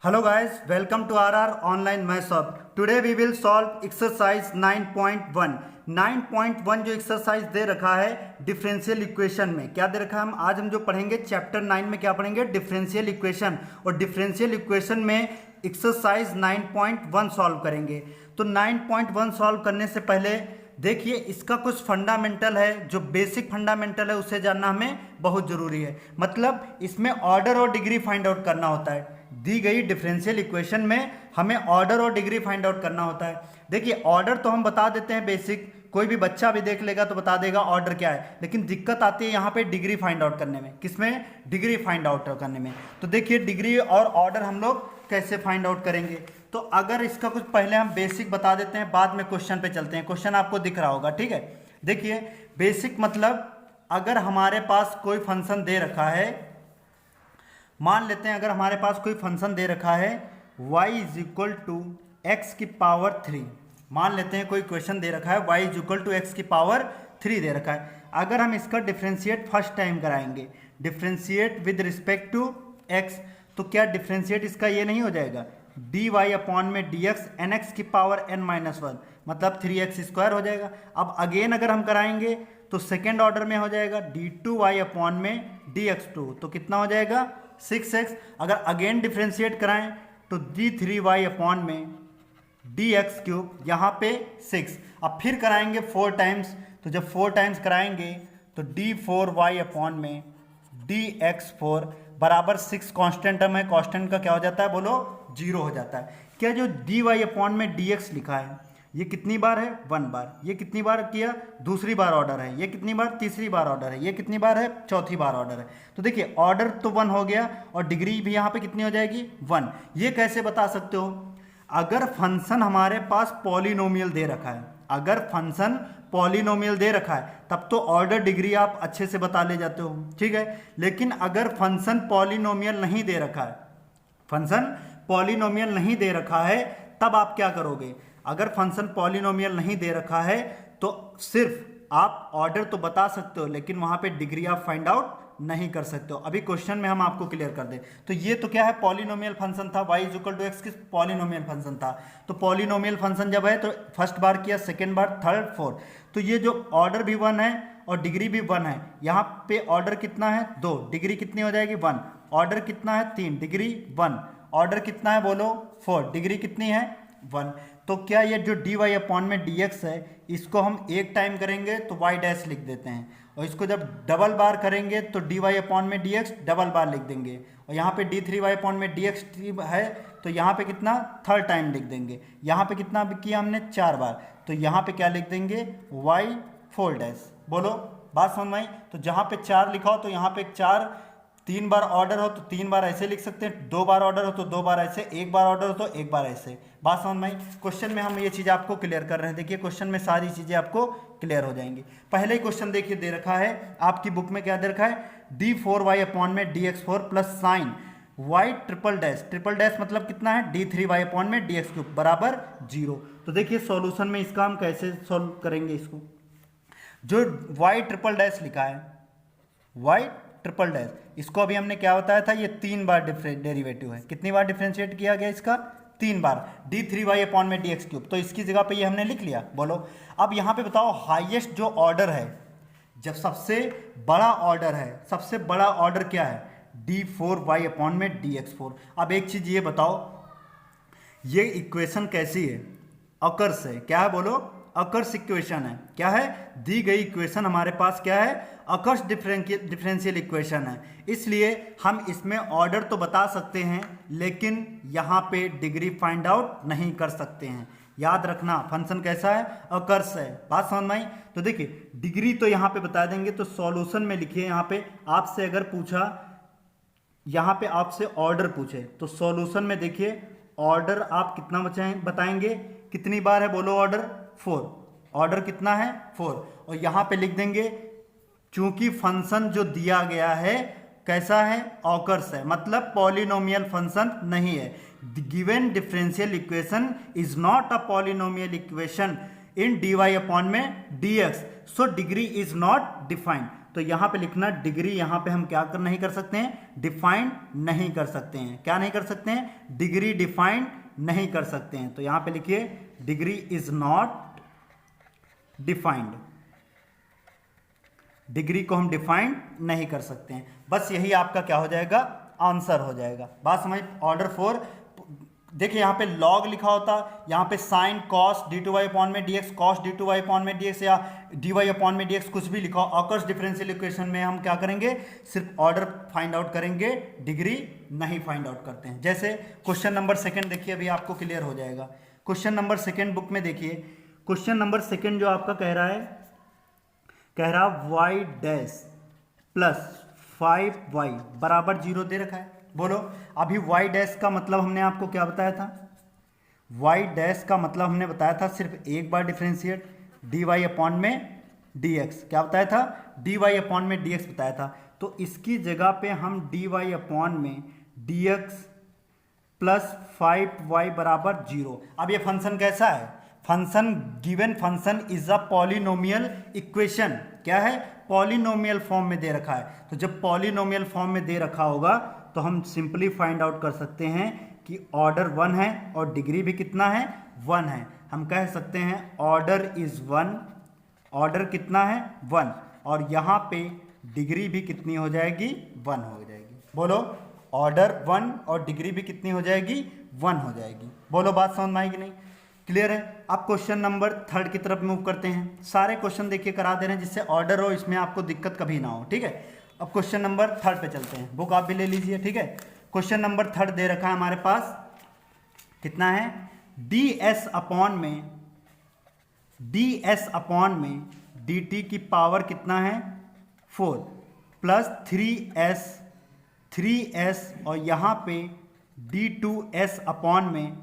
Hello guys, welcome to RR Online Maths Hub. Today we will solve exercise 9.1. 9.1 जो exercise दे रखा है differential equation में, क्या दे रखा है? आज हम जो पढ़ेंगे चैप्टर 9 में क्या पढ़ेंगे? Differential equation. और डिफरेंशियल इक्वेशन में एक्सरसाइज 9.1 सॉल्व करेंगे। तो 9.1 सॉल्व करने से पहले देखिए, इसका कुछ फंडामेंटल है, जो बेसिक फंडामेंटल है उसे जानना हमें बहुत जरूरी है। मतलब इसमें ऑर्डर और डिग्री फाइंड आउट करना होता है। दी गई डिफरेंशियल इक्वेशन में हमें ऑर्डर और डिग्री फाइंड आउट करना होता है। देखिए, ऑर्डर तो हम बता देते हैं बेसिक, कोई भी बच्चा भी देख लेगा तो बता देगा ऑर्डर क्या है, लेकिन दिक्कत आती है यहाँ पे डिग्री फाइंड आउट करने में। किसमें? डिग्री फाइंड आउट करने में। तो देखिए, डिग्री और ऑर्डर हम लोग कैसे फाइंड आउट करेंगे। तो अगर इसका कुछ पहले हम बेसिक बता देते हैं, बाद में क्वेश्चन पे चलते हैं। क्वेश्चन आपको दिख रहा होगा, ठीक है? देखिए, बेसिक मतलब अगर हमारे पास कोई फंक्शन दे रखा है, मान लेते हैं अगर हमारे पास कोई फंक्शन दे रखा है y is equal to x की पावर 3। मान लेते हैं कोई क्वेश्चन दे रखा है y is equal to x की पावर 3 दे रखा है। अगर हम इसका डिफ्रेंशिएट फर्स्ट टाइम कराएंगे, differentiate with respect to x, तो क्या डिफ्रेंशिएट इसका ये नहीं हो जाएगा dy अपॉन में dx nx की पावर n-1, मतलब 3x² हो जाएगा। अब अगेन अगर हम कराएंगे तो सेकेंड ऑर्डर में हो जाएगा d2y अपॉन में dx2, तो कितना हो जाएगा 6x। अगर अगेन डिफ्रेंशिएट कराएं तो d3y अपॉन में dx3, यहाँ पे 6। अब फिर कराएंगे 4 टाइम्स, तो जब 4 टाइम्स कराएंगे तो d4y अपॉन में dx4 बराबर 6 कांस्टेंट टर्म है। कांस्टेंट का क्या हो जाता है बोलो? 0 हो जाता है। क्या जो dy अपॉन में dx लिखा है ये कितनी बार है? 1 बार। ये कितनी बार किया? दूसरी बार ऑर्डर है। ये कितनी बार? तीसरी बार ऑर्डर है। ये कितनी बार है? चौथी बार ऑर्डर है। तो देखिए, ऑर्डर तो 1 हो गया और डिग्री भी यहाँ पे कितनी हो जाएगी? 1। ये कैसे बता सकते हो? अगर फंक्शन हमारे पास पॉलिनोमियल दे रखा है, अगर फंक्शन पॉलिनोमियल दे रखा है तब तो ऑर्डर डिग्री आप अच्छे से बता ले जाते हो, ठीक है? लेकिन अगर फंक्शन पॉलिनोमियल नहीं दे रखा है, फंक्शन पॉलिनोमियल नहीं दे रखा है, तब आप क्या करोगे? अगर फंक्शन पॉलिनोमियल नहीं दे रखा है तो सिर्फ आप ऑर्डर तो बता सकते हो, लेकिन वहां पे डिग्री आप फाइंड आउट नहीं कर सकते हो। अभी क्वेश्चन में हम आपको क्लियर कर दें। तो ये तो क्या है? पॉलिनोमियल फंक्शन था, y is equal to x की पॉलिनोमियल फंक्शन था। तो पॉलिनोमियल फंक्शन जब है तो फर्स्ट बार किया, सेकेंड बार, थर्ड, फोर्थ, तो ये जो ऑर्डर भी 1 है और डिग्री भी 1 है। यहाँ पे ऑर्डर कितना है? 2, डिग्री कितनी हो जाएगी? 1। ऑर्डर कितना है? 3, डिग्री 1। ऑर्डर कितना है बोलो? 4, डिग्री कितनी है? 1। तो क्या ये जो dy अपॉन में dx है, इसको हम एक टाइम करेंगे तो y डैश लिख देते हैं, और इसको जब डबल बार करेंगे तो dy अपॉन में dx डबल बार लिख देंगे, और यहाँ पे d3y अपॉन में dx है तो यहाँ पे कितना? थर्ड टाइम लिख देंगे। यहाँ पे कितना किया हमने? 4 बार, तो यहाँ पे क्या लिख देंगे? y 4 dash. बोलो, बात समझ में आई? तो जहाँ पे 4 लिखा हो तो यहाँ पे 4, 3 बार ऑर्डर हो तो 3 बार ऐसे लिख सकते हैं, 2 बार ऑर्डर हो तो 2 बार ऐसे, 1 बार ऑर्डर हो तो 1 बार ऐसे। बात समझ में आई? क्वेश्चन में हम ये चीज़ आपको क्लियर कर रहे हैं। देखिए, क्वेश्चन में सारी चीज़ें आपको क्लियर हो जाएंगी। पहले ही क्वेश्चन देखिए दे रखा है आपकी बुक में, क्या दे रखा है? d4y अपॉन में dx4 plus sine y triple dash, triple dash मतलब कितना है? d3y अपॉन में dx3 बराबर 0। तो देखिए, सॉल्यूशन में इसका हम कैसे सॉल्व करेंगे इसको। जो y ट्रिपल डैश लिखा है, y ट्रिपल डैश, इसको अभी हमने क्या बताया था? ये 3 बार डेरिवेटिव है। कितनी बार डिफरेंशिएट किया गया इसका? 3 बार। d3y अपॉन में dx3, तो इसकी जगह पे ये हमने लिख लिया। बोलो, अब यहाँ पे बताओ हाईएस्ट जो ऑर्डर है, जब सबसे बड़ा ऑर्डर है, सबसे बड़ा ऑर्डर क्या है? d4y अपॉन में dx4। अब एक चीज ये बताओ, ये इक्वेशन कैसी है? अकर्स है। क्या है बोलो? अकर्स इक्वेशन है। क्या है? दी गई इक्वेशन हमारे पास क्या है? अकर्स डिफरेंशियल इक्वेशन है। इसलिए हम इसमें ऑर्डर तो बता सकते हैं, लेकिन यहाँ पे डिग्री फाइंड आउट नहीं कर सकते हैं। याद रखना, फंक्शन कैसा है? अकर्स है। बात समझ में आई? तो देखिए, डिग्री तो यहाँ पे बता देंगे, तो सॉल्यूशन में लिखिए। यहाँ पे आपसे अगर पूछा, यहाँ पे आपसे ऑर्डर पूछे तो सॉल्यूशन में देखिए ऑर्डर आप कितना बताएंगे? कितनी बार है बोलो ऑर्डर? 4। ऑर्डर कितना है? 4। और यहाँ पे लिख देंगे, चूंकि फंक्शन जो दिया गया है कैसा है? ऑकर्स है, मतलब पॉलिनोमियल फंक्शन नहीं है। Given differential equation is not a polynomial equation in dy upon में dx, so degree is not defined. तो यहाँ पे लिखना डिग्री, यहाँ पे हम क्या कर नहीं कर सकते हैं, डिफाइन नहीं कर सकते हैं। क्या नहीं कर सकते हैं, डिग्री डिफाइन नहीं कर सकते हैं। तो यहाँ पे लिखिए degree is not defined, degree को हम डिफाइन नहीं कर सकते हैं। बस यही आपका क्या हो जाएगा, आंसर हो जाएगा। बात समझ। ऑर्डर 4 देखिए यहाँ पे लॉग लिखा होता, यहाँ पे sine cos d two y upon में d x, cos d two y upon में डी एक्स या डी वाई अपॉन में डी एक्स, कुछ भी लिखा हो। ऑकर्स डिफरेंशियल इक्वेशन में हम क्या करेंगे, सिर्फ ऑर्डर फाइंड आउट करेंगे, डिग्री नहीं फाइंड आउट करते हैं। जैसे क्वेश्चन नंबर 2 देखिए, अभी आपको क्लियर हो जाएगा। क्वेश्चन नंबर 2 बुक में देखिए, क्वेश्चन नंबर 2 जो आपका कह रहा है, कह रहा वाई डैश प्लस 5y बराबर 0 दे रखा है। बोलो अभी y डैश का मतलब हमने आपको क्या बताया था, y डैश का मतलब हमने बताया था सिर्फ एक बार डिफरेंशिएट dy अपॉन में dx, क्या बताया था, dy अपॉन में dx बताया था। तो इसकी जगह पे हम dy अपॉन में dx प्लस 5y बराबर 0। अब ये फंक्शन कैसा है, function given function is a polynomial equation. क्या है, पॉलिनोमियल फॉर्म में दे रखा है। तो जब पॉलिनोमियल फॉर्म में दे रखा होगा तो हम सिंपली फाइंड आउट कर सकते हैं कि ऑर्डर 1 है और डिग्री भी कितना है, 1 है। हम कह सकते हैं ऑर्डर इज 1, ऑर्डर कितना है, 1, और यहाँ पे डिग्री भी कितनी हो जाएगी, 1 हो जाएगी। बोलो ऑर्डर 1 और डिग्री भी कितनी हो जाएगी, 1 हो जाएगी। बोलो बात समझ में आई कि नहीं, क्लियर है। अब क्वेश्चन नंबर 3 की तरफ मूव करते हैं। सारे क्वेश्चन देखिए करा दे रहे हैं जिससे ऑर्डर हो, इसमें आपको दिक्कत कभी ना हो, ठीक है। अब क्वेश्चन नंबर 3 पे चलते हैं, बुक आप भी ले लीजिए, ठीक है। क्वेश्चन नंबर 3 दे रखा है हमारे पास, कितना है, ds अपॉन में dt की पावर कितना है, 4 प्लस 3s और यहाँ पे d2s अपॉन में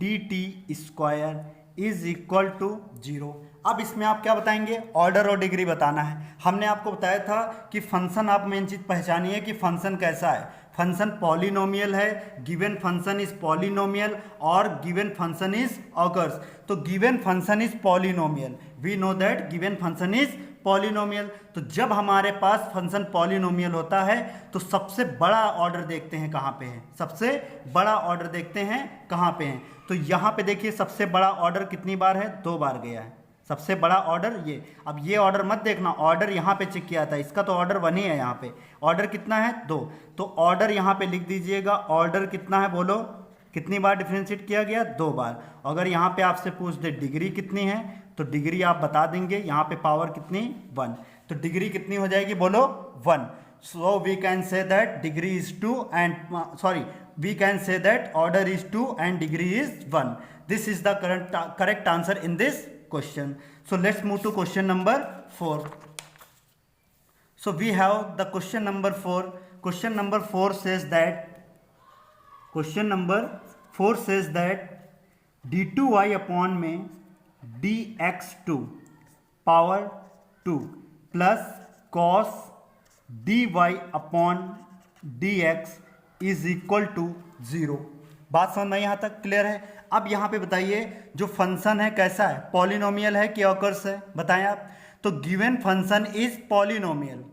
dt square is equal to 0। अब इसमें आप क्या बताएंगे, ऑर्डर और डिग्री बताना है। हमने आपको बताया था कि फंक्शन, आप मेन चीज पहचानिए कि फंक्शन कैसा है, फंक्शन पॉलिनोमियल है, गिवन फंक्शन इज पॉलिनोमियल और गिवन फंक्शन इज ऑकर्स। तो given function is polynomial, we know that given function is polynomial. तो जब हमारे पास फंक्शन पॉलिनोमियल होता है तो सबसे बड़ा ऑर्डर देखते हैं कहाँ पे है, सबसे बड़ा ऑर्डर देखते हैं कहाँ पे है। तो यहाँ पे देखिए सबसे बड़ा ऑर्डर कितनी बार है, 2 बार गया है सबसे बड़ा ऑर्डर ये। अब ये ऑर्डर मत देखना, ऑर्डर यहाँ पे चेक किया था, इसका तो ऑर्डर 1 ही है, यहाँ पे ऑर्डर कितना है, 2। तो ऑर्डर यहाँ पे लिख दीजिएगा, ऑर्डर कितना है, बोलो कितनी बार डिफरेंशिएट किया गया, 2 बार। अगर यहाँ पे आपसे पूछ दे डिग्री कितनी है तो डिग्री आप बता देंगे, यहाँ पे पावर कितनी, 1, तो डिग्री कितनी हो जाएगी, बोलो 1। So we can say that degree is 2 and we can say that order is 2 and degree is 1. This is the correct answer in this question. So let's move to question number 4. So we have the question number 4. Question number 4 says that d2y upon में dx2 power 2 plus cos dy upon dx is equal to 0। बात समझ में यहाँ तक clear है। अब यहाँ पे बताइए जो फंक्शन है कैसा है, पॉलिनोमियल है कि ऑकर्स है, बताएं आप। तो गिवन फंक्शन इज पॉलिनोमियल,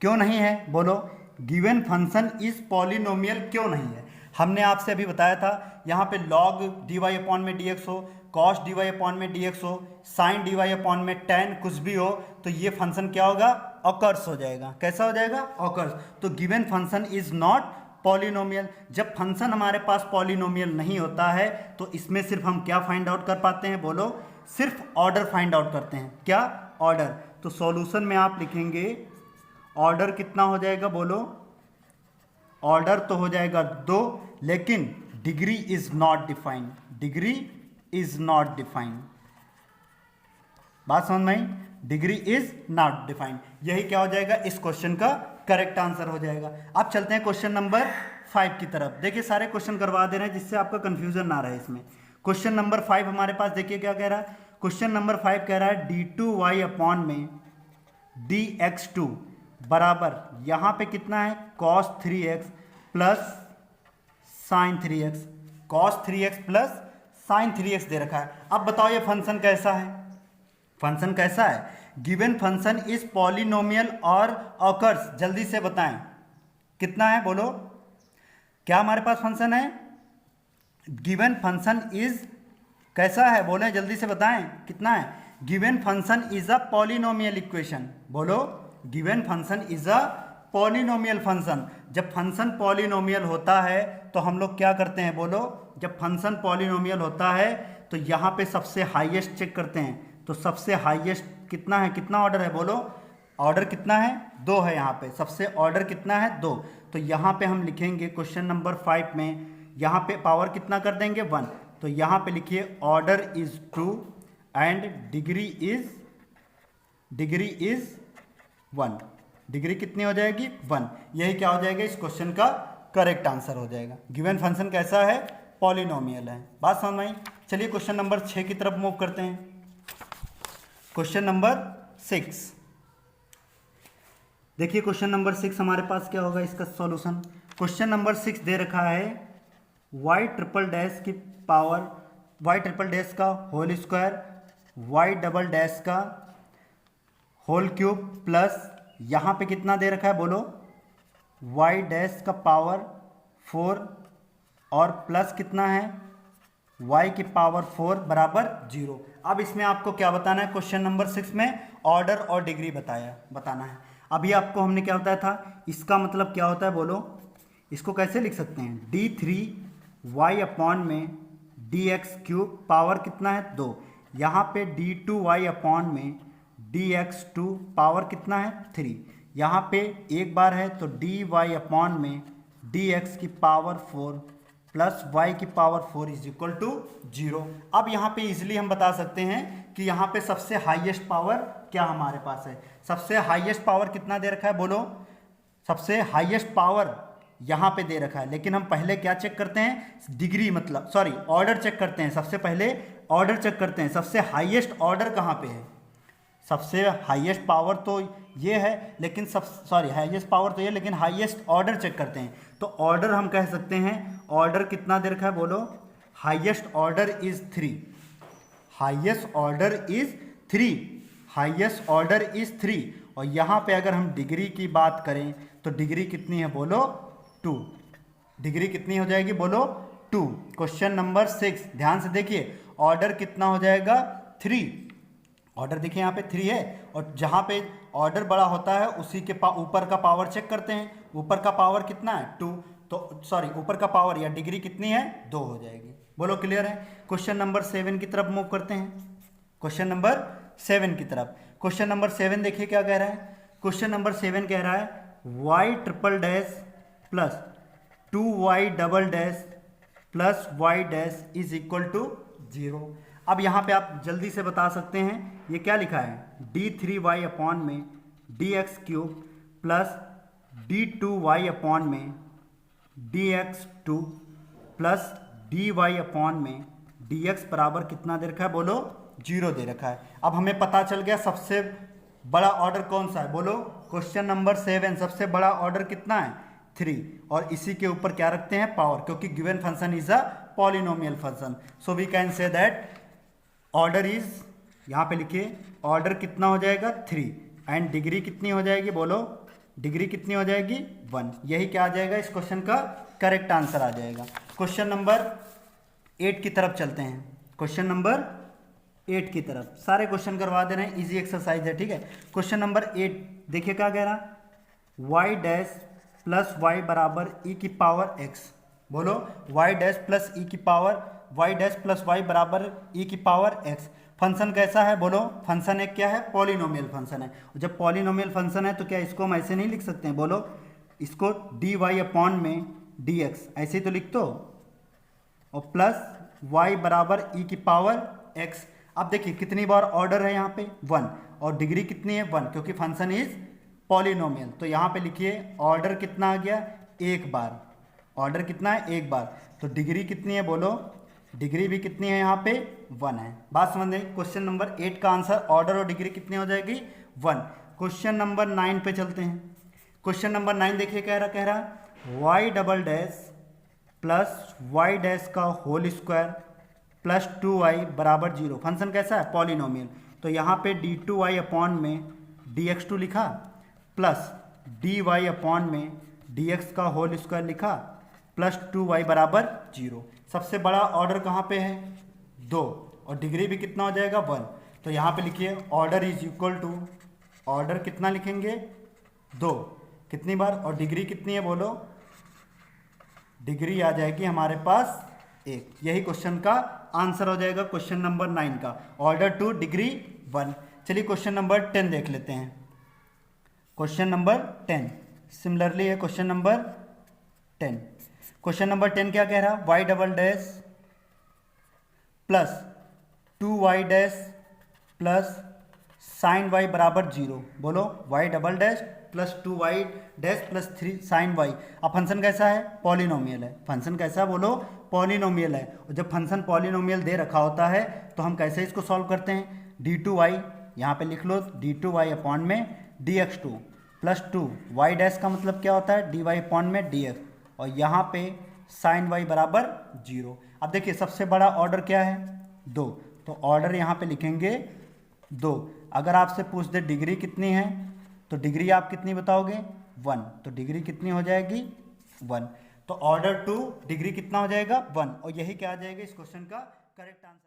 क्यों नहीं है, बोलो गिवन फंक्शन इज पॉलिनोमियल क्यों नहीं है। हमने आपसे अभी बताया था यहाँ पे log dy अपॉन में dx हो, cos dy अपॉन में dx हो, sin dy अपॉन में tan कुछ भी हो, तो ये फंक्शन क्या होगा, ऑकर्स हो जाएगा। कैसा हो जाएगा, ऑकर्स। तो given function is not polynomial. जब फंक्शन हमारे पास पॉलिनोमियल नहीं होता है तो इसमें सिर्फ हम क्या फाइंड आउट कर पाते हैं, बोलो सिर्फ ऑर्डर फाइंड आउट करते हैं। क्या, ऑर्डर। तो सॉल्यूशन में आप लिखेंगे ऑर्डर कितना हो जाएगा, बोलो ऑर्डर तो हो जाएगा 2, लेकिन degree is not defined, degree is not defined. बात समझ में आई, डिग्री इज नॉट डिफाइंड। यही क्या हो जाएगा, इस क्वेश्चन का करेक्ट आंसर हो जाएगा। अब चलते हैं क्वेश्चन नंबर 5 की तरफ। देखिए सारे क्वेश्चन करवा दे रहे हैं जिससे आपका कंफ्यूजन ना रहे इसमें। क्वेश्चन नंबर 5 हमारे पास देखिए क्या कह रहा है। क्वेश्चन नंबर 5 कह रहा है d2y अपॉन में dx2 बराबर यहाँ पे कितना है, cos 3x plus sin 3x, cos 3x plus sin 3x दे रखा है। अब बताओ ये फंक्शन कैसा है, फंक्शन कैसा है, गिवन फंक्शन इज पॉलिनोमियल और ऑकर्स, जल्दी से बताएं कितना है, बोलो क्या हमारे पास फंक्शन है, गिवन फंक्शन इज कैसा है, बोले जल्दी से बताएं कितना है। Given function is a polynomial equation, बोलो given function is a polynomial function. जब फंक्शन पॉलिनोमियल होता है तो हम लोग क्या करते हैं, बोलो जब फंक्शन पॉलिनोमियल होता है तो यहाँ पे सबसे हाईएस्ट चेक करते हैं, तो सबसे हाईएस्ट कितना है, कितना ऑर्डर है, बोलो ऑर्डर कितना है, 2 है यहाँ पे, सबसे ऑर्डर कितना है, 2। तो यहाँ पे हम लिखेंगे क्वेश्चन नंबर 5 में, यहाँ पे पावर कितना कर देंगे, 1। तो यहाँ पे लिखिए order is 2 and degree is 1। Degree कितनी हो जाएगी, 1। यही क्या हो जाएगा, इस क्वेश्चन का करेक्ट आंसर हो जाएगा। गिवन फंक्शन कैसा है, पॉलिनोमियल है। बात समझ में आई। चलिए क्वेश्चन नंबर 6 की तरफ मूव करते हैं। क्वेश्चन नंबर 6 देखिए, क्वेश्चन नंबर 6 हमारे पास क्या होगा इसका सॉल्यूशन। क्वेश्चन नंबर 6 दे रखा है y ट्रिपल डैश की पावर, y ट्रिपल डैश का whole square, y double dash का होल क्यूब प्लस यहाँ पे कितना दे रखा है, बोलो y डैश का पावर 4 और प्लस कितना है y की पावर 4 बराबर 0। अब इसमें आपको क्या बताना है, क्वेश्चन नंबर 6 में ऑर्डर और डिग्री बताना है। अभी आपको हमने क्या बताया था, इसका मतलब क्या होता है, बोलो इसको कैसे लिख सकते हैं, d3y अपॉन में dx क्यूब पावर कितना है 2, यहाँ पे d2y अपॉन में dx2 पावर कितना है 3, यहाँ पे एक बार है तो dy अपॉन में dx की पावर 4 प्लस y की पावर 4 इज इक्वल टू 0। अब यहाँ पे इजीली हम बता सकते हैं कि यहाँ पे सबसे हाईएस्ट पावर क्या हमारे पास है, सबसे हाईएस्ट पावर कितना दे रखा है, बोलो सबसे हाईएस्ट पावर यहाँ पे दे रखा है। लेकिन हम पहले क्या चेक करते हैं, डिग्री मतलब सॉरी ऑर्डर चेक करते हैं। सबसे पहले ऑर्डर चेक करते हैं, सबसे हाईएस्ट ऑर्डर कहाँ पे है, सबसे हाईएस्ट पावर तो ये है लेकिन हाईएस्ट पावर तो ये, लेकिन हाईएस्ट ऑर्डर चेक करते हैं। तो ऑर्डर हम कह सकते हैं, ऑर्डर कितना दे रखा है, बोलो highest order is 3, highest order is 3, highest order is 3। और यहाँ पे अगर हम डिग्री की बात करें तो डिग्री कितनी है, बोलो 2। डिग्री कितनी हो जाएगी, बोलो 2। क्वेश्चन नंबर 6 ध्यान से देखिए, ऑर्डर कितना हो जाएगा 3। ऑर्डर देखिए यहाँ पे 3 है, और जहाँ पे ऑर्डर बड़ा होता है उसी के ऊपर का पावर चेक करते हैं। ऊपर का पावर कितना है 2, तो सॉरी ऊपर का पावर या डिग्री कितनी है 2 हो जाएगी। बोलो क्लियर है। क्वेश्चन नंबर 7 की तरफ मूव करते हैं। क्वेश्चन नंबर 7 की तरफ, क्वेश्चन नंबर 7 देखिए क्या कह रहा है। क्वेश्चन नंबर 7 कह रहा है y triple dash plus 2y double dash plus y dash is equal to 0। अब यहाँ पे आप जल्दी से बता सकते हैं ये क्या लिखा है, d3y अपॉन में dx cube plus d2y upon में dx2 प्लस dy अपॉन में dx बराबर कितना दे रखा है, बोलो 0 दे रखा है। अब हमें पता चल गया सबसे बड़ा ऑर्डर कौन सा है, बोलो क्वेश्चन नंबर 7 सबसे बड़ा ऑर्डर कितना है 3, और इसी के ऊपर क्या रखते हैं पावर, क्योंकि given function is a polynomial function. So we can say that order is, यहाँ पे लिखिए ऑर्डर कितना हो जाएगा 3 एंड डिग्री कितनी हो जाएगी, बोलो डिग्री कितनी हो जाएगी 1। यही क्या आ जाएगा, इस क्वेश्चन का करेक्ट आंसर आ जाएगा। क्वेश्चन नंबर 8 की तरफ चलते हैं। क्वेश्चन नंबर 8 की तरफ सारे क्वेश्चन करवा दे रहे हैं, इजी एक्सरसाइज है, ठीक है। क्वेश्चन नंबर 8 देखिए क्या कह रहा, y डैश प्लस वाई बराबर ई की पावर x। बोलो y डैश प्लस ई की power, y dash plus y बराबर ई की पावर x। फंक्शन कैसा है, बोलो फंक्शन एक क्या है, पॉलिनोमियल फंक्शन है। जब पॉलिनोमियल फंक्शन है तो क्या इसको हम ऐसे नहीं लिख सकते हैं, बोलो इसको डी वाई अपॉन में डी एक्स ऐसे ही तो लिख दो, और प्लस y बराबर ई की पावर x। अब देखिए कितनी बार ऑर्डर है यहाँ पे 1, और डिग्री कितनी है 1, क्योंकि फंक्शन इज पॉलिनोमियल। तो यहाँ पे लिखिए ऑर्डर कितना आ गया, एक बार, ऑर्डर कितना है एक बार, तो डिग्री कितनी है, बोलो डिग्री भी कितनी है यहाँ पे 1 है। बात समझ गए। क्वेश्चन नंबर 8 का आंसर ऑर्डर और डिग्री कितनी हो जाएगी 1। क्वेश्चन नंबर 9 पे चलते हैं। क्वेश्चन नंबर 9 देखिए कह रहा y double dash plus y dash का होल स्क्वायर प्लस 2y बराबर 0। फंक्शन कैसा है, पॉलिनोमियल। तो यहाँ पे d2y अपॉन में dx2 लिखा प्लस dy अपॉन में dx का होल स्क्वायर लिखा प्लस 2y बराबर 0। सबसे बड़ा ऑर्डर कहाँ पे है 2 और डिग्री भी कितना हो जाएगा 1। तो यहाँ पे लिखिए order is equal to, order कितना लिखेंगे 2, कितनी बार, और डिग्री कितनी है बोलो, डिग्री आ जाएगी हमारे पास 1। यही क्वेश्चन का आंसर हो जाएगा क्वेश्चन नंबर 9 का, ऑर्डर 2 डिग्री 1। चलिए क्वेश्चन नंबर 10 देख लेते हैं। क्वेश्चन नंबर 10 सिमिलरली है क्वेश्चन नंबर 10। क्वेश्चन नंबर 10 क्या कह रहा है, y double dash plus 2y dash plus sine y बराबर 0। बोलो y double dash plus 2y dash plus 3 sine y। अब फंक्शन कैसा है, पॉलिनोमियल है। फंक्शन कैसा है बोलो, पॉलिनोमियल है। और जब फंक्शन पॉलिनोमियल दे रखा होता है तो हम कैसे इसको सॉल्व करते हैं, d2y यहाँ पे लिख लो, d2y अपॉन में dx2 प्लस 2y डैश का मतलब क्या होता है dy अपॉन में dx, और यहाँ पे साइन y बराबर 0। अब देखिए सबसे बड़ा ऑर्डर क्या है 2, तो ऑर्डर यहाँ पे लिखेंगे 2। अगर आपसे पूछ दे डिग्री कितनी है तो डिग्री आप कितनी बताओगे 1, तो डिग्री कितनी हो जाएगी 1। तो ऑर्डर 2 डिग्री कितना हो जाएगा 1, और यही क्या आ जाएगा इस क्वेश्चन का करेक्ट आंसर।